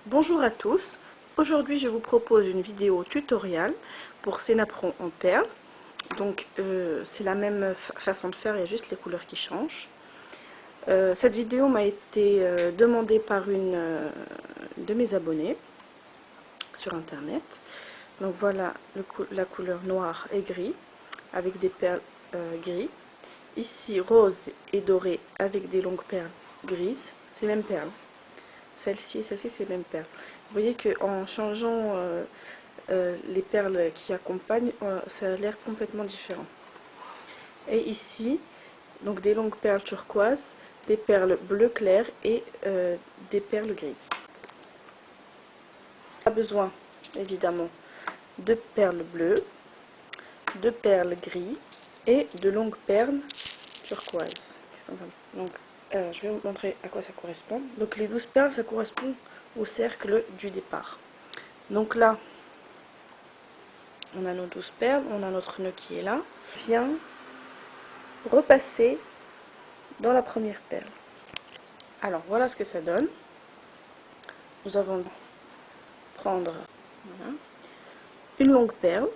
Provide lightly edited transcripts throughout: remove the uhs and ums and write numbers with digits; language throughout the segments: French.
Bonjour à tous, aujourd'hui je vous propose une vidéo tutoriel pour ces napperons en perles. Donc c'est la même façon de faire, il y a juste les couleurs qui changent. Cette vidéo m'a été demandée par une de mes abonnés sur internet. Donc voilà la couleur noire et gris avec des perles gris. Ici rose et doré avec des longues perles grises, c'est les mêmes perles. Celle-ci et celle-ci, c'est les mêmes perles. Vous voyez qu'en changeant les perles qui accompagnent, ça a l'air complètement différent. Et ici, donc des longues perles turquoises, des perles bleu clair et des perles grises. On a besoin évidemment de perles bleues, de perles gris et de longues perles turquoises. Donc, je vais vous montrer à quoi ça correspond. Donc les 12 perles, ça correspond au cercle du départ. Donc là, on a nos 12 perles, on a notre nœud qui est là. Je viens repasser dans la première perle. Alors voilà ce que ça donne. Nous allons prendre une longue perle,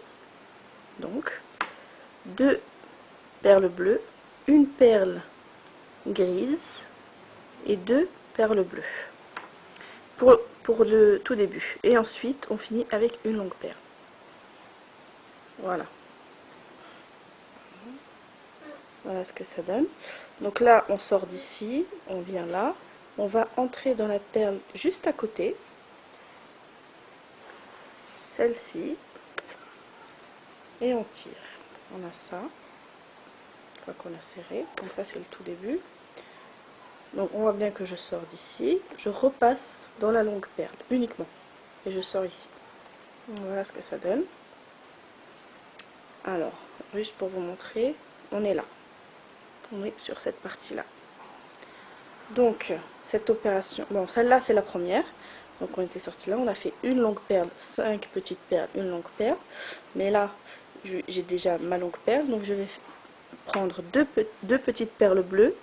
donc deux perles bleues, une perle grise et deux perles bleues pour le tout début. Et ensuite on finit avec une longue perle. Voilà. Voilà ce que ça donne. Donc là, on sort d'ici, on vient là, on va entrer dans la perle juste à côté, celle-ci, et on tire. On a ça, une fois qu'on a serré, donc ça c'est le tout début. Donc on voit bien que je sors d'ici, je repasse dans la longue perle, uniquement, et je sors ici. Voilà ce que ça donne. Alors, juste pour vous montrer, on est là. On est sur cette partie-là. Donc, cette opération, bon, celle-là c'est la première. Donc, on était sorti là, on a fait une longue perle, 5 petites perles, une longue perle. Mais là, j'ai déjà ma longue perle, donc je vais prendre deux petites perles bleues,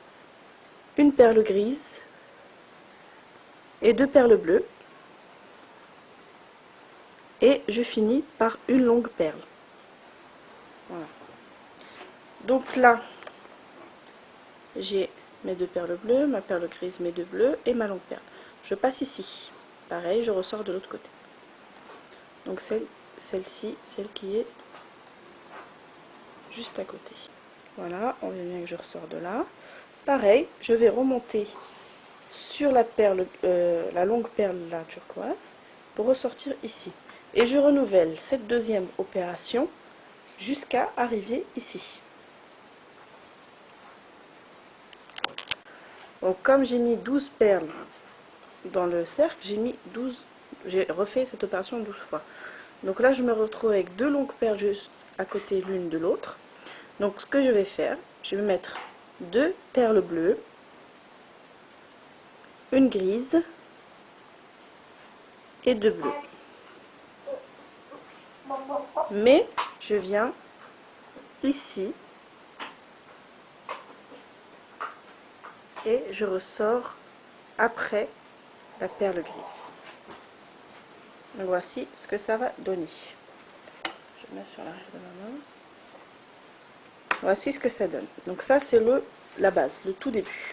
une perle grise et deux perles bleues. Et je finis par une longue perle. Voilà. Donc là, j'ai mes deux perles bleues, ma perle grise, mes deux bleus et ma longue perle. Je passe ici. Pareil, je ressors de l'autre côté. Donc celle-ci, celle qui est juste à côté. Voilà, on voit bien que je ressors de là. Pareil, je vais remonter sur la perle, la longue perle la turquoise, pour ressortir ici. Et je renouvelle cette deuxième opération jusqu'à arriver ici. Donc comme j'ai mis 12 perles dans le cercle, j'ai refait cette opération 12 fois. Donc là je me retrouve avec deux longues perles juste à côté l'une de l'autre. Donc ce que je vais faire, je vais mettre deux perles bleues, une grise et deux bleus. Mais je viens ici et je ressors après la perle grise. Donc voici ce que ça va donner. Je mets sur l'arrière de ma main. Voici ce que ça donne. Donc ça c'est la base, le tout début.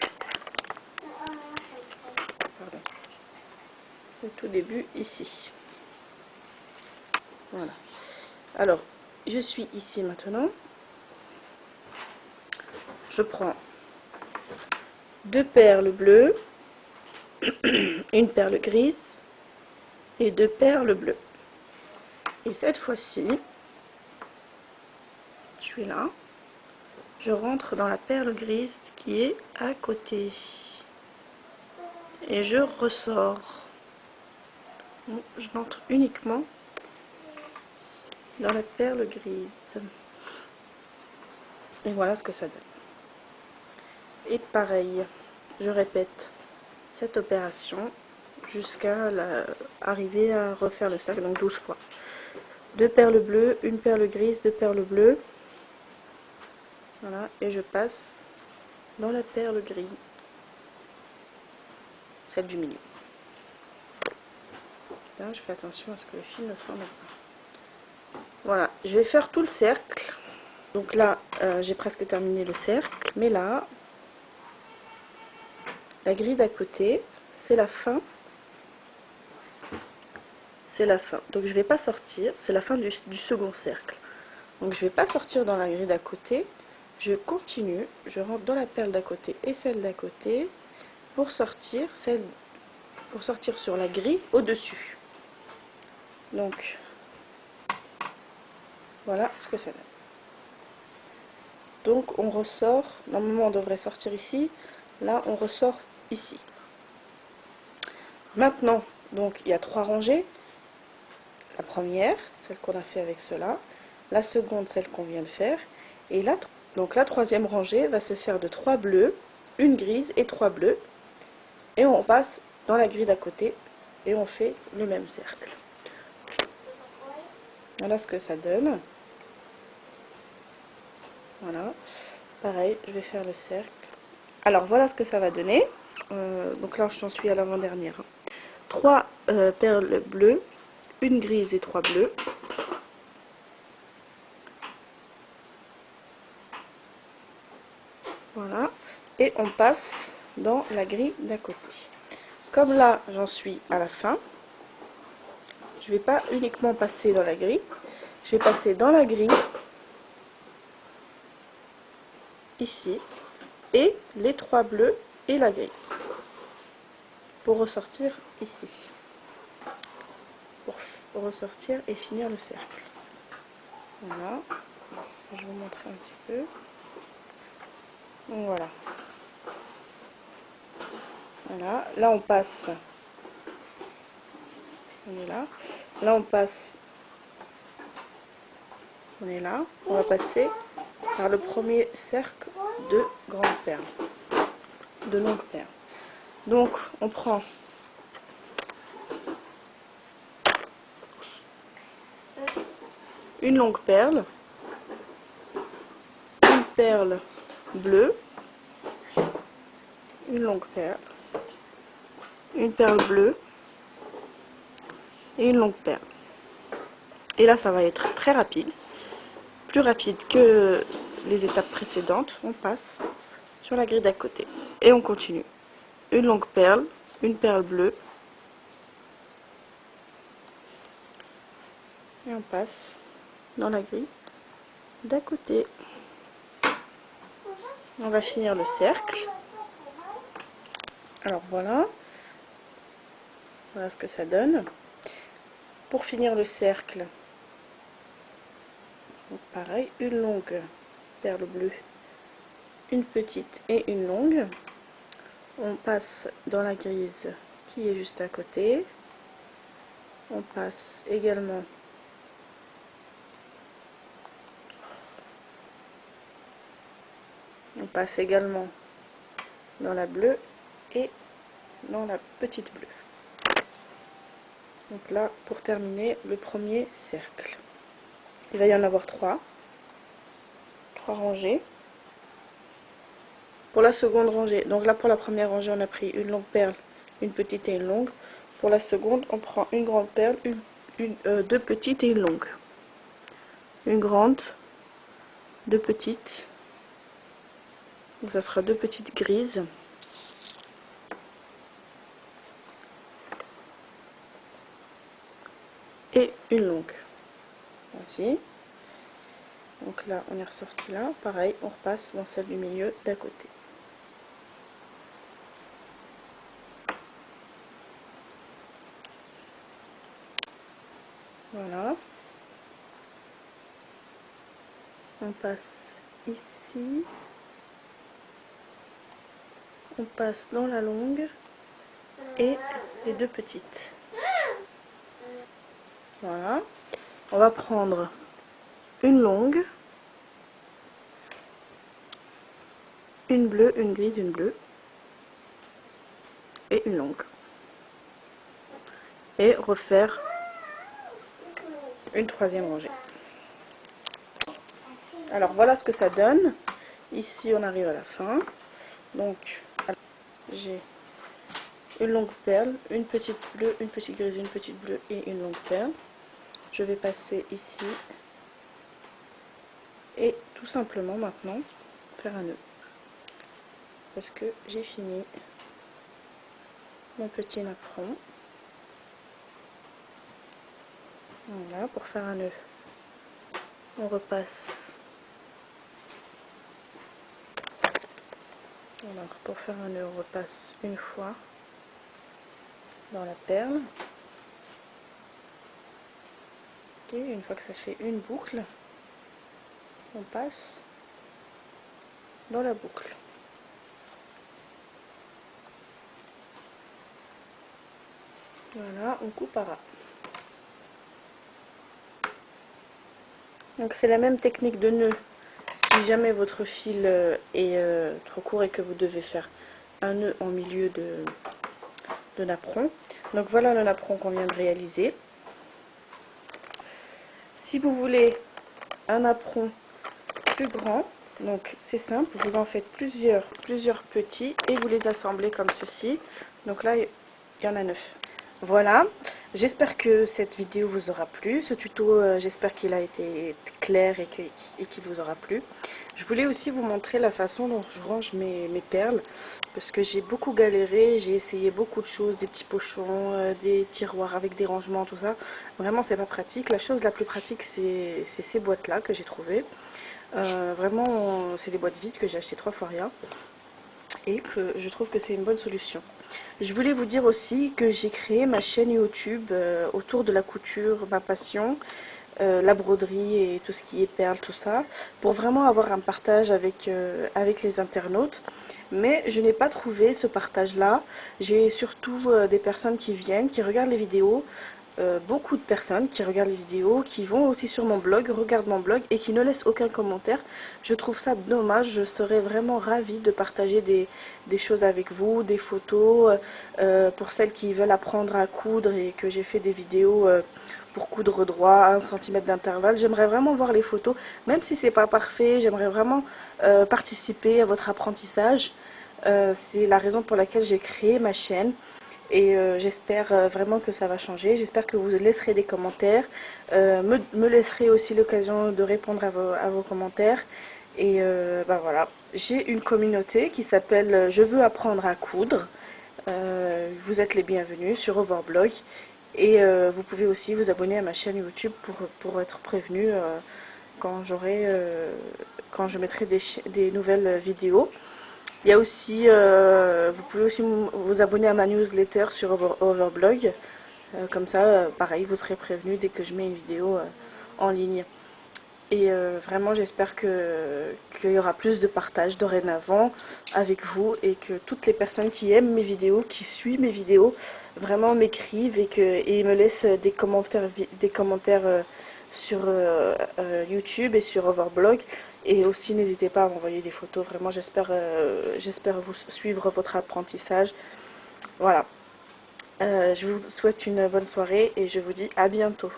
Pardon. Le tout début ici. Voilà. Alors, je suis ici maintenant. Je prends deux perles bleues, une perle grise et deux perles bleues. Et cette fois-ci, je suis là. Je rentre dans la perle grise qui est à côté. Et je ressors. Je rentre uniquement dans la perle grise. Et voilà ce que ça donne. Et pareil, je répète cette opération jusqu'à arriver à refaire le cercle, donc 12 fois. Deux perles bleues, une perle grise, deux perles bleues. Voilà, et je passe dans la perle grise, celle du milieu. Là, je fais attention à ce que le fil ne s'en aille pas. Voilà, je vais faire tout le cercle. Donc là, j'ai presque terminé le cercle. Mais là, la grille d'à côté, c'est la fin. C'est la fin. Donc je ne vais pas sortir. C'est la fin du second cercle. Donc je ne vais pas sortir dans la grille d'à côté. Je continue. Je rentre dans la perle d'à côté et celle d'à côté pour sortir sur la grille au-dessus. Donc voilà ce que ça donne. Donc on ressort. Normalement on devrait sortir ici. Là on ressort ici. Maintenant, donc il y a 3 rangées. La première, celle qu'on a fait avec cela. La seconde, celle qu'on vient de faire. Et là, donc la troisième rangée va se faire de 3 bleus, une grise et 3 bleus. Et on passe dans la grille d'à côté et on fait le même cercle. Voilà ce que ça donne. Voilà. Pareil, je vais faire le cercle. Alors voilà ce que ça va donner. Donc là, j'en suis à l'avant-dernière. 3 perles bleues, une grise et 3 bleus. Voilà. Et on passe dans la grille d'à côté. Comme là, j'en suis à la fin, je ne vais pas uniquement passer dans la grille. Je vais passer dans la grille, ici, et les 3 bleus et la grille. Pour ressortir ici. Pour ressortir et finir le cercle. Voilà. Je vais vous montrer un petit peu. Donc voilà. Voilà. Là on passe. On est là. Là on passe. On est là. On va passer par le premier cercle de grandes perles. De longues perles. Donc on prend une longue perle, une perle bleue, une longue perle, une perle bleue et une longue perle. Et là ça va être très rapide, plus rapide que les étapes précédentes. On passe sur la grille d'à côté et on continue. Une longue perle, une perle bleue et on passe dans la grille d'à côté. On va finir le cercle. Alors voilà ce que ça donne. Pour finir le cercle, donc pareil, une longue perle bleue, une petite et une longue. On passe dans la grise qui est juste à côté. On passe également dans la bleue et dans la petite bleue. Donc là, pour terminer le premier cercle, il va y en avoir 3 rangées. Pour la seconde rangée, donc là pour la première rangée, on a pris une longue perle, une petite et une longue. Pour la seconde, on prend une grande perle, deux petites et une longue. Une grande, deux petites. Donc ça sera 2 petites grises. Et une longue. Voici. Donc là, on est ressorti là. Pareil, on repasse dans celle du milieu d'à côté. Voilà. On passe ici. On passe dans la longue et les 2 petites. Voilà. On va prendre une longue, une bleue, une grise, une bleue et une longue. Et refaire une 3e rangée. Alors voilà ce que ça donne. Ici on arrive à la fin. Donc j'ai une longue perle, une petite bleue, une petite grise, une petite bleue et une longue perle. Je vais passer ici et tout simplement maintenant faire un nœud parce que j'ai fini mon petit napperon. Voilà, pour faire un nœud, on repasse. Alors pour faire un nœud, on repasse une fois dans la perle. Et une fois que ça fait une boucle, on passe dans la boucle. Voilà, on coupe à ras. Donc c'est la même technique de nœud. Si jamais votre fil est trop court et que vous devez faire un nœud en milieu de napperon. Donc voilà le napperon qu'on vient de réaliser. Si vous voulez un napperon plus grand, donc c'est simple, vous en faites plusieurs petits et vous les assemblez comme ceci. Donc là il y en a 9. Voilà, j'espère que cette vidéo vous aura plu. Ce tuto, j'espère qu'il a été clair et qu'il vous aura plu. Je voulais aussi vous montrer la façon dont je range mes perles, parce que j'ai beaucoup galéré, j'ai essayé beaucoup de choses, des petits pochons, des tiroirs avec des rangements, tout ça. Vraiment, c'est pas pratique. La chose la plus pratique, c'est ces boîtes-là que j'ai trouvées. Vraiment, c'est des boîtes vides que j'ai achetées 3 fois rien. Et que je trouve que c'est une bonne solution. Je voulais vous dire aussi que j'ai créé ma chaîne YouTube autour de la couture, ma passion, la broderie et tout ce qui est perles, tout ça, pour vraiment avoir un partage avec les internautes. Mais je n'ai pas trouvé ce partage-là. J'ai surtout des personnes qui viennent, qui regardent les vidéos, beaucoup de personnes qui regardent les vidéos, qui vont aussi sur mon blog, regardent mon blog et qui ne laissent aucun commentaire. Je trouve ça dommage. Je serais vraiment ravie de partager des choses avec vous, des photos, pour celles qui veulent apprendre à coudre et que j'ai fait des vidéos pour coudre droit, 1 cm d'intervalle. J'aimerais vraiment voir les photos, même si c'est pas parfait, j'aimerais vraiment participer à votre apprentissage. C'est la raison pour laquelle j'ai créé ma chaîne. Et j'espère vraiment que ça va changer. J'espère que vous laisserez des commentaires. Me laisserez aussi l'occasion de répondre à vos commentaires. Et ben voilà. J'ai une communauté qui s'appelle Je veux apprendre à coudre. Vous êtes les bienvenus sur Overblog. Et vous pouvez aussi vous abonner à ma chaîne YouTube pour être prévenu quand je mettrai des nouvelles vidéos. Il y a aussi, vous pouvez aussi vous abonner à ma newsletter sur Overblog. Comme ça, pareil, vous serez prévenu dès que je mets une vidéo en ligne. Et vraiment, j'espère qu'il y aura plus de partage dorénavant avec vous et que toutes les personnes qui aiment mes vidéos, qui suivent mes vidéos, vraiment m'écrivent et me laissent des commentaires sur YouTube et sur Overblog. Et aussi, n'hésitez pas à m'envoyer des photos. Vraiment, j'espère vous suivre votre apprentissage. Voilà. Je vous souhaite une bonne soirée et je vous dis à bientôt.